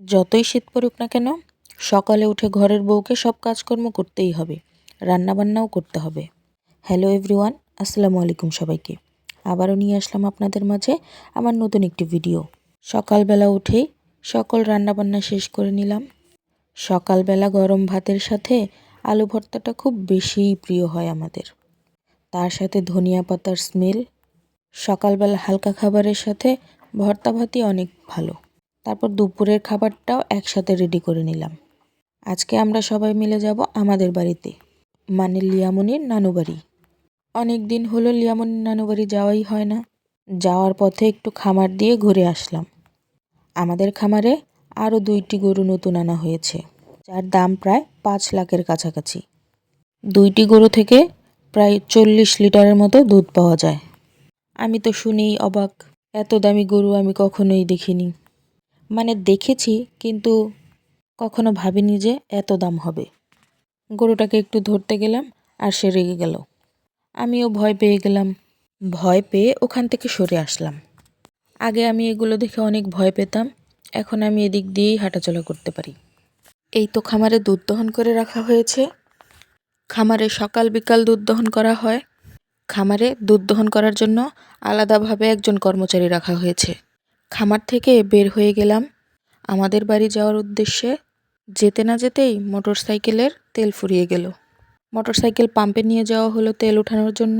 যতই শীত পড়ুক না কেন, সকালে উঠে ঘরের বউকে সব কাজকর্ম করতেই হবে, রান্নাবান্নাও করতে হবে। হ্যালো এভরিওয়ান, আসসালামু আলাইকুম সবাইকে। আবারও নিয়ে আসলাম আপনাদের মাঝে আমার নতুন একটি ভিডিও। সকালবেলা উঠেই সকল রান্নাবান্না শেষ করে নিলাম। সকালবেলা গরম ভাতের সাথে আলু ভর্তাটা খুব বেশিই প্রিয় হয় আমাদের। তার সাথে ধনিয়া পাতার স্মেল, সকালবেলা হালকা খাবারের সাথে ভর্তা ভাতই অনেক ভালো। তারপর দুপুরের খাবারটাও একসাথে রেডি করে নিলাম। আজকে আমরা সবাই মিলে যাব আমাদের বাড়িতে, মানে লিয়ামনির নানু বাড়ি। অনেক দিন হলো লিয়ামনির নানু বাড়ি যাওয়াই হয় না। যাওয়ার পথে একটু খামার দিয়ে ঘুরে আসলাম। আমাদের খামারে আরও 2টি গরু নতুন আনা হয়েছে, যার দাম প্রায় 5 লাখের কাছাকাছি। 2টি গরু থেকে প্রায় 40 লিটারের মতো দুধ পাওয়া যায়। আমি তো শুনেই অবাক, এত দামি গরু আমি কখনোই দেখিনি। মানে দেখেছি, কিন্তু কখনো ভাবিনি যে এত দাম হবে। গরুটাকে একটু ধরতে গেলাম আর সে রেগে গেল। আমিও ভয় পেয়ে গেলাম। ভয় পেয়ে ওখান থেকে সরে আসলাম। আগে আমি এগুলো দেখে অনেক ভয় পেতাম, এখন আমি এদিক দিয়েই হাঁটাচলা করতে পারি। এই তো খামারে দুধ দহন করে রাখা হয়েছে। খামারে সকাল বিকাল দুধ দহন করা হয়। খামারে দুধ দহন করার জন্য আলাদাভাবে একজন কর্মচারী রাখা হয়েছে। খামার থেকে বের হয়ে গেলাম আমাদের বাড়ি যাওয়ার উদ্দেশ্যে। যেতে না যেতেই মোটরসাইকেলের তেল ফুরিয়ে গেল। মোটরসাইকেল পাম্পে নিয়ে যাওয়া হলো তেল ওঠানোর জন্য।